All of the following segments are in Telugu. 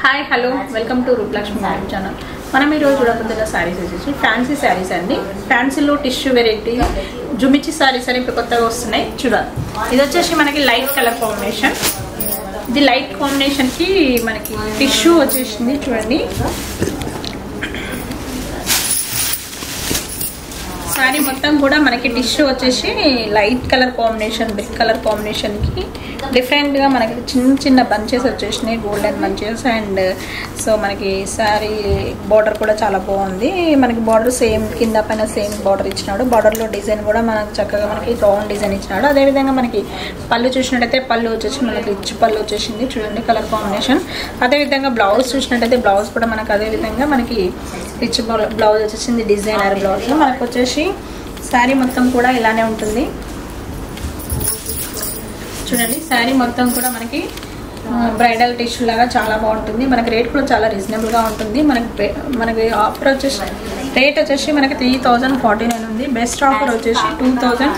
Hi hello welcome to Rupalakshmi marriage channel. మనం ఈరోజు చూడబోతున్న శారీస్ వచ్చేసి ఫ్యాన్సీ శారీస్ అండి. ఫ్యాన్సీలో టిష్యూ వెరైటీ జుమిచి శారీస్ అని ఇప్పుడు కొత్తగా వస్తున్నాయి చూడాలి. ఇది వచ్చేసి మనకి లైట్ కలర్ కాంబినేషన్. ఇది లైట్ కాంబినేషన్కి మనకి టిష్యూ వచ్చేసింది చూడండి. శారీ మొత్తం కూడా మనకి టిష్యూ వచ్చేసి light colour combination, brick colour కాంబినేషన్కి డిఫరెంట్గా మనకి చిన్న చిన్న బంచెస్ వచ్చేసినాయి, గోల్డెన్ బంచెస్. అండ్ సో మనకి శారీ బార్డర్ కూడా చాలా బాగుంది. మనకి బార్డర్ సేమ్ కింద పైన సేమ్ బార్డర్ ఇచ్చినాడు. బార్డర్లో డిజైన్ కూడా మనకు చక్కగా మనకి రౌండ్ డిజైన్ ఇచ్చినాడు. అదేవిధంగా మనకి పళ్ళు చూసినట్టయితే పళ్ళు వచ్చేసి మనకి రిచ్ పళ్ళు వచ్చేసింది చూడండి, కలర్ కాంబినేషన్. అదేవిధంగా బ్లౌజ్ చూసినట్టయితే బ్లౌజ్ కూడా మనకు అదేవిధంగా మనకి రిచ్ బ్లౌజ్ వచ్చేసింది, డిజైనర్ బ్లౌజ్. మనకు వచ్చేసి శారీ మొత్తం కూడా ఇలానే ఉంటుంది చూడండి. శారీ మొత్తం కూడా మనకి బ్రైడల్ టిష్యూ లాగా చాలా బాగుంటుంది. మనకి రేట్ కూడా చాలా రీజనబుల్గా ఉంటుంది. మనకి ఆఫర్ వచ్చేసి రేట్ వచ్చేసి మనకి 3049 ఉంది. బెస్ట్ ఆఫర్ వచ్చేసి 2000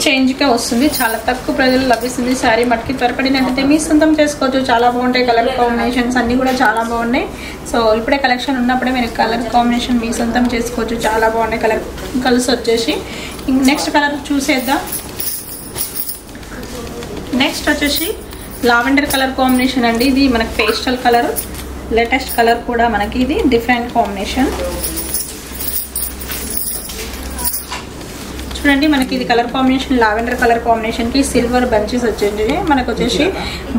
చేంజ్కే వస్తుంది. చాలా తక్కువ ప్రజలు లభిస్తుంది. శారీ మట్టికి త్వరపడినట్టయితే మీ సొంతం చేసుకోవచ్చు. చాలా బాగుంటాయి. కలర్ కాంబినేషన్స్ అన్నీ కూడా చాలా బాగున్నాయి. సో ఇప్పుడే కలెక్షన్ ఉన్నప్పుడే మీరు కలర్ కాంబినేషన్ మీ సొంతం చేసుకోవచ్చు. చాలా బాగున్నాయి కలర్స్ వచ్చేసి. నెక్స్ట్ కలర్ చూసేద్దాం. నెక్స్ట్ వచ్చేసి లావెండర్ కలర్ కాంబినేషన్ అండి. ఇది మనకి పేస్టల్ కలర్, లేటెస్ట్ కలర్ కూడా మనకి ఇది డిఫరెంట్ కాంబినేషన్ చూడండి. మనకి ఇది కలర్ కాంబినేషన్ లావెండర్ కలర్ కాంబినేషన్కి సిల్వర్ బంచెస్ వచ్చేసి మనకు వచ్చేసి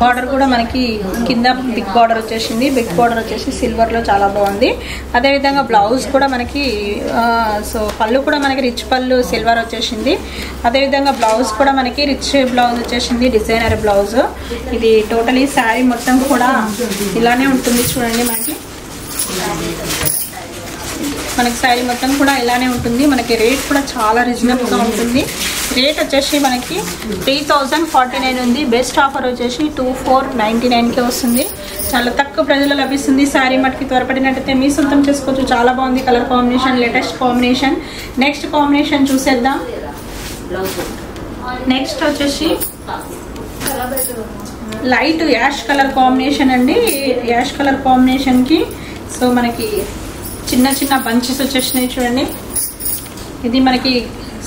బార్డర్ కూడా మనకి కింద బిగ్ బార్డర్ వచ్చేసింది. బిగ్ బార్డర్ వచ్చేసి సిల్వర్లో చాలా బాగుంది. అదేవిధంగా బ్లౌజ్ కూడా మనకి సో పళ్ళు కూడా మనకి రిచ్ పళ్ళు సిల్వర్ వచ్చేసింది. అదేవిధంగా బ్లౌజ్ కూడా మనకి రిచ్ బ్లౌజ్ వచ్చేసింది, డిజైనర్ బ్లౌజ్. ఇది టోటలీ శారీ మొత్తం కూడా ఇలానే ఉంటుంది చూడండి. మనకి శారీ మొత్తం కూడా ఇలానే ఉంటుంది. మనకి రేట్ కూడా చాలా రీజనబుల్గా ఉంటుంది. రేట్ వచ్చేసి మనకి 3049 ఉంది. బెస్ట్ ఆఫర్ వచ్చేసి 2499కే వస్తుంది. చాలా తక్కువ ప్రజలు లభిస్తుంది. శారీ మట్టికి త్వరపడినట్టయితే మీ సొంతం చేసుకోవచ్చు. చాలా బాగుంది colour combination, latest combination. Next combination చూసేద్దాం. నెక్స్ట్ వచ్చేసి లైట్ యాష్ కలర్ కాంబినేషన్ అండి. యాష్ కలర్ కాంబినేషన్కి సో మనకి చిన్న చిన్న బంచెస్ వచ్చేసినాయి చూడండి. ఇది మనకి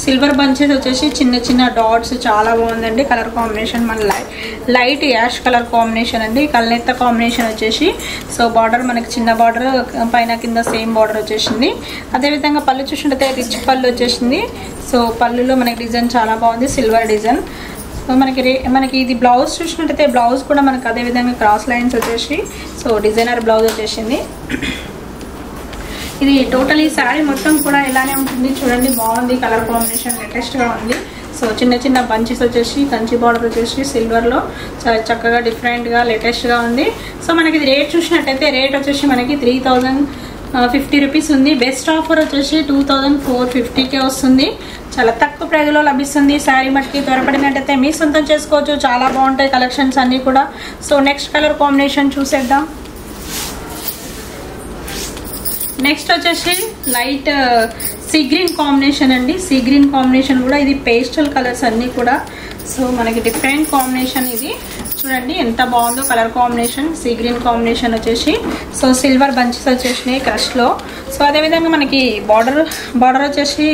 సిల్వర్ బంచెస్ వచ్చేసి చిన్న చిన్న డాట్స్ చాలా బాగుందండి. కలర్ కాంబినేషన్ మన లైట్ యాష్ కలర్ కాంబినేషన్ అండి. కల్నెత్త కాంబినేషన్ వచ్చేసి సో బార్డర్ మనకి చిన్న బార్డర్, పైన కింద సేమ్ బార్డర్ వచ్చేసింది. అదేవిధంగా పళ్ళు చూసినట్టయితే రిచ్ పళ్ళు వచ్చేసింది. సో పళ్ళులో మనకి డిజైన్ చాలా బాగుంది, సిల్వర్ డిజైన్. మనకి ఇది బ్లౌజ్ చూసినట్టయితే బ్లౌజ్ కూడా మనకి అదేవిధంగా క్రాస్ లైన్స్ వచ్చేసి సో డిజైనర్ బ్లౌజ్ వచ్చేసింది. ఇది టోటలీ శారీ మొత్తం కూడా ఇలానే ఉంటుంది చూడండి. బాగుంది కలర్ కాంబినేషన్, లేటెస్ట్గా ఉంది. సో చిన్న చిన్న బంచెస్ వచ్చేసి కంచి బార్డర్ వచ్చేసి సిల్వర్లో చాలా చక్కగా డిఫరెంట్గా లేటెస్ట్గా ఉంది. సో మనకి ఇది రేట్ చూసినట్టయితే రేట్ వచ్చేసి మనకి 3050 రూపీస్ ఉంది. బెస్ట్ ఆఫర్ వచ్చేసి 2450కే వస్తుంది. చాలా తక్కువ ప్రైజ్లో లభిస్తుంది. శారీ మట్టికి త్వరపడినట్టయితే మీ సొంతం చేసుకోవచ్చు. చాలా బాగుంటాయి కలెక్షన్స్ అన్నీ కూడా. సో నెక్స్ట్ కలర్ కాంబినేషన్ చూసేద్దాం. నెక్స్ట్ వచ్చేసి లైట్ సీ గ్రీన్ కాంబినేషన్ అండి. సీ గ్రీన్ కాంబినేషన్ కూడా ఇది పేస్టల్ కలర్స్ అన్నీ కూడా సో మనకి డిఫరెంట్ కాంబినేషన్. ఇది చూడండి ఎంత బాగుందో colour combination. Sea green combination వచ్చేసి సో సిల్వర్ బంచెస్ వచ్చేసినాయి క్రష్లో. సో అదేవిధంగా మనకి బార్డర్ వచ్చేసి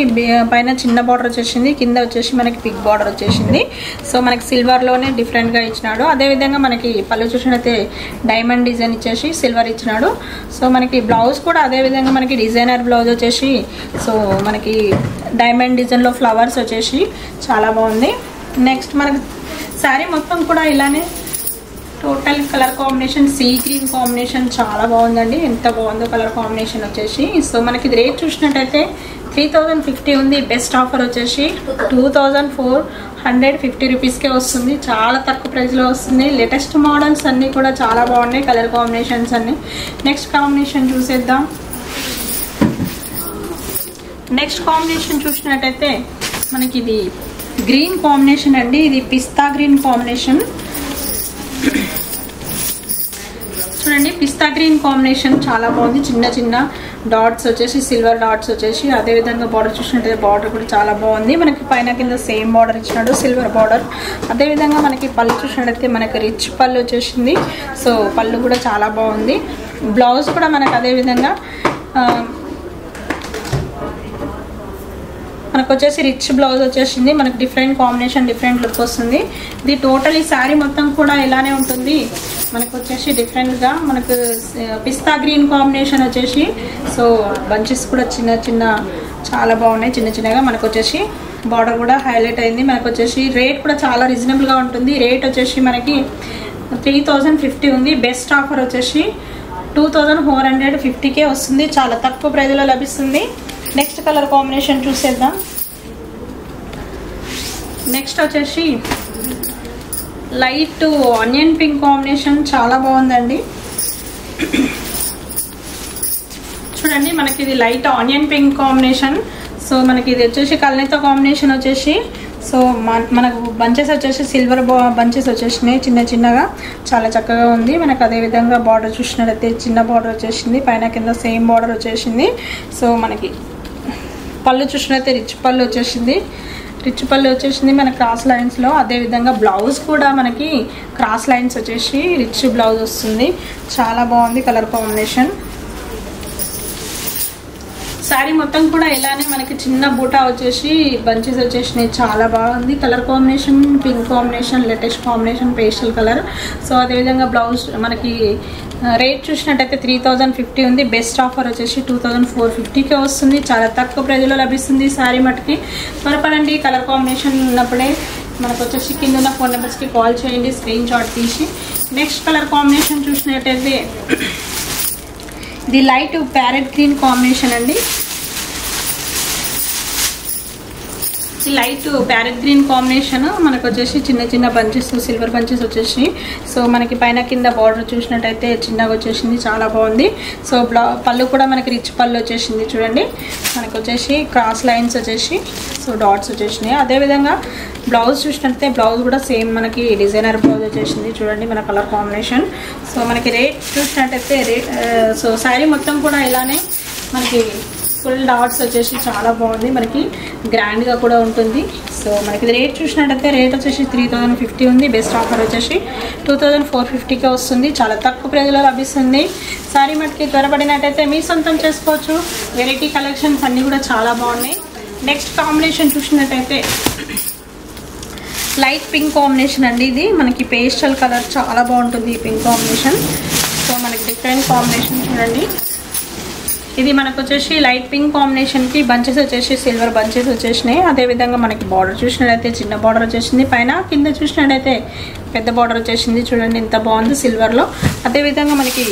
పైన చిన్న బార్డర్ వచ్చేసింది, కింద వచ్చేసి మనకి బిగ్ బార్డర్ వచ్చేసింది. సో మనకి సిల్వర్లోనే డిఫరెంట్గా ఇచ్చినాడు. అదేవిధంగా మనకి పళ్ళు చూసినట్టయితే డైమండ్ డిజైన్ ఇచ్చేసి సిల్వర్ ఇచ్చినాడు. సో మనకి బ్లౌజ్ కూడా అదేవిధంగా మనకి డిజైనర్ బ్లౌజ్ వచ్చేసి సో మనకి డైమండ్ డిజైన్లో ఫ్లవర్స్ వచ్చేసి చాలా బాగుంది. నెక్స్ట్ మనకి శారీ మొత్తం కూడా ఇలానే total colour combination sea green combination చాలా బాగుందండి. ఎంత బాగుందో కలర్ కాంబినేషన్ వచ్చేసి. సో మనకి ఇది రేట్ చూసినట్టయితే 3050 ఉంది. బెస్ట్ ఆఫర్ వచ్చేసి 2450 రూపీస్కే వస్తుంది. చాలా తక్కువ ప్రైస్లో వస్తుంది. లేటెస్ట్ మోడల్స్ అన్నీ కూడా చాలా బాగున్నాయి కలర్ కాంబినేషన్స్ అన్నీ. నెక్స్ట్ కాంబినేషన్ చూసేద్దాం. నెక్స్ట్ కాంబినేషన్ చూసినట్టయితే మనకి ఇది గ్రీన్ కాంబినేషన్ అండి. ఇది పిస్తా గ్రీన్ కాంబినేషన్. చూడండి పిస్తా గ్రీన్ కాంబినేషన్ చాలా బాగుంది. చిన్న చిన్న డాట్స్ వచ్చేసి సిల్వర్ డాట్స్ వచ్చేసి, అదే విధంగా బార్డర్ చూసినట్టయితే బార్డర్ కూడా చాలా బాగుంది. మనకి పైన కింద సేమ్ బార్డర్ ఇచ్చినాడు, సిల్వర్ బార్డర్. అదే విధంగా మనకి పళ్ళు చూసినట్టయితే మనకి రిచ్ పళ్ళు వచ్చేసింది. సో పళ్ళు కూడా చాలా బాగుంది. బ్లౌజ్ కూడా మనకు అదే విధంగా మనకు వచ్చేసి రిచ్ బ్లౌజ్ వచ్చేసింది. మనకు డిఫరెంట్ కాంబినేషన్, డిఫరెంట్ లుక్ వస్తుంది. ఇది టోటలీ శారీ మొత్తం కూడా ఇలానే ఉంటుంది. మనకు వచ్చేసి డిఫరెంట్గా మనకు పిస్తా గ్రీన్ కాంబినేషన్ వచ్చేసి, సో బంచెస్ కూడా చిన్న చిన్న చాలా బాగున్నాయి. చిన్న చిన్నగా మనకు వచ్చేసి బార్డర్ కూడా హైలైట్ అయింది. మనకు వచ్చేసి రేట్ కూడా చాలా రీజనబుల్గా ఉంటుంది. రేట్ వచ్చేసి మనకి 3050 ఉంది. బెస్ట్ ఆఫర్ వచ్చేసి 2450కే వస్తుంది. చాలా తక్కువ ప్రైజ్లో లభిస్తుంది. నెక్స్ట్ కలర్ కాంబినేషన్ చూసేద్దాం. నెక్స్ట్ వచ్చేసి లైట్ ఆనియన్ పింక్ కాంబినేషన్ చాలా బాగుందండి. చూడండి మనకి ఇది light onion pink combination. So మనకి ఇది వచ్చేసి కల్నేత కాంబినేషన్ వచ్చేసి, సో మనకు బంచెస్ వచ్చేసి సిల్వర్ బంచెస్ వచ్చేసినాయి చిన్న చిన్నగా, చాలా చక్కగా ఉంది. మనకు అదే విధంగా బార్డర్ చూసినట్లయితే చిన్న బార్డర్ వచ్చేసింది, పైన కింద సేమ్ బార్డర్ వచ్చేసింది. సో మనకి పళ్ళు చూసినట్లయితే రిచ్ పళ్ళు వచ్చేసింది. రిచ్ పళ్ళు వచ్చేసింది మన క్రాస్ లైన్స్లో. అదేవిధంగా బ్లౌజ్ కూడా మనకి క్రాస్ లైన్స్ వచ్చేసి రిచ్ బ్లౌజ్ వస్తుంది. చాలా బాగుంది కలర్ కాంబినేషన్. శారీ మొత్తం కూడా ఇలానే మనకి చిన్న బూటా వచ్చేసి బంచెస్ వచ్చేసినాయి. చాలా బాగుంది colour combination. Pink combination, latest combination, pastel colour. So అదేవిధంగా బ్లౌజ్ మనకి రేట్ చూసినట్టయితే 3050 ఉంది. బెస్ట్ ఆఫర్ వచ్చేసి 2450కే వస్తుంది. చాలా తక్కువ ప్రైజ్లో లభిస్తుంది శారీ మట్టుకి. త్వరపడండి, కలర్ కాంబినేషన్ ఉన్నప్పుడే మనకు వచ్చేసి కింద ఉన్న ఫోన్ నెంబర్స్కి కాల్ చేయండి, స్క్రీన్ షాట్ తీసి. నెక్స్ట్ కలర్ కాంబినేషన్ చూసినట్టయితే ఇది లైట్ ప్యారెట్ గ్రీన్ కాంబినేషన్ అండి. లైట్ ప్యారెట్ గ్రీన్ కాంబినేషన్ మనకు వచ్చేసి చిన్న చిన్న బంచెస్, సిల్వర్ బంచెస్ వచ్చేసి, సో మనకి పైన కింద బార్డర్ చూసినట్టయితే చిన్నగా వచ్చేసింది. చాలా బాగుంది. సో పళ్ళు కూడా మనకి రిచ్ పళ్ళు వచ్చేసింది. చూడండి మనకు వచ్చేసి క్రాస్ లైన్స్ వచ్చేసి, సో డాట్స్ వచ్చేసినాయి. అదేవిధంగా బ్లౌజ్ చూసినట్టయితే బ్లౌజ్ కూడా సేమ్ మనకి డిజైనర్ బ్లౌజ్ వచ్చేసింది. చూడండి మన కలర్ కాంబినేషన్. సో మనకి రేట్ చూసినట్టయితే సో శారీ మొత్తం కూడా ఇలానే మనకి ఫుల్ డాట్స్ వచ్చేసి చాలా బాగుంది. మనకి గ్రాండ్గా కూడా ఉంటుంది. సో మనకి రేట్ చూసినట్టయితే రేట్ వచ్చేసి 3050 ఉంది. బెస్ట్ ఆఫర్ వచ్చేసి 2450కే వస్తుంది. చాలా తక్కువ ప్రైజ్లో లభిస్తుంది. శారీ మట్టుకి త్వరపడినట్టయితే మీ సొంతం చేసుకోవచ్చు. వెరైటీ కలెక్షన్స్ అన్నీ కూడా చాలా బాగున్నాయి. నెక్స్ట్ కాంబినేషన్ చూసినట్టయితే లైట్ పింక్ కాంబినేషన్ అండి. ఇది మనకి పేస్టల్ కలర్ చాలా బాగుంటుంది ఈ పింక్ కాంబినేషన్. సో మనకి డిఫరెంట్ కాంబినేషన్ చూడండి. ఇది మనకు వచ్చేసి లైట్ పింక్ కాంబినేషన్కి బంచెస్ వచ్చేసి సిల్వర్ బంచెస్ వచ్చేసినాయి. అదేవిధంగా మనకి బార్డర్ చూసినట్టయితే చిన్న బార్డర్ వచ్చేసింది. పైన కింద చూసినట్టయితే పెద్ద బార్డర్ వచ్చేసింది. చూడండి ఎంత బాగుంది సిల్వర్లో. అదేవిధంగా మనకి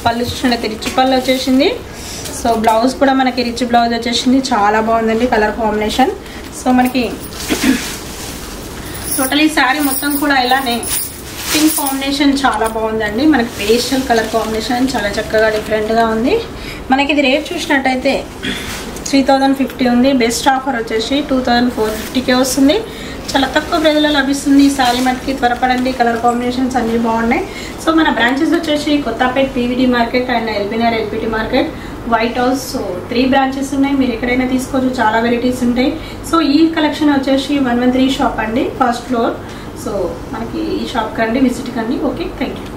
పళ్ళు చూసినట్టయితే రిచ్ పళ్ళు వచ్చేసింది. సో బ్లౌజ్ కూడా మనకి రిచ్ బ్లౌజ్ వచ్చేసింది. చాలా బాగుందండి కలర్ కాంబినేషన్. సో మనకి టోటలీ శారీ మొత్తం కూడా ఇలానే పింక్ కాంబినేషన్ చాలా బాగుందండి. మనకి పేస్టల్ కలర్ కాంబినేషన్ చాలా చక్కగా డిఫరెంట్గా ఉంది. మనకి ఇది రేట్ చూసినట్టయితే 3050 ఉంది. బెస్ట్ ఆఫర్ వచ్చేసి 2450కే వస్తుంది. చాలా తక్కువ ప్రైజ్లో లభిస్తుంది ఈ శారీ మట్టుకి. త్వరపడండి, కలర్ కాంబినేషన్స్ అన్నీ బాగున్నాయి. సో మన బ్రాంచెస్ వచ్చేసి Kothapet PVD market and LB Nagar LPT market, white house. So 3 branches ఉన్నాయి. మీరు ఎక్కడైనా తీసుకోవచ్చు, చాలా వెరైటీస్ ఉంటాయి. సో ఈ కలెక్షన్ వచ్చేసి 113 షాప్ అండి, ఫస్ట్ ఫ్లోర్. సో మనకి ఈ షాప్ కండి విజిట్ కండి. Okay, thank you.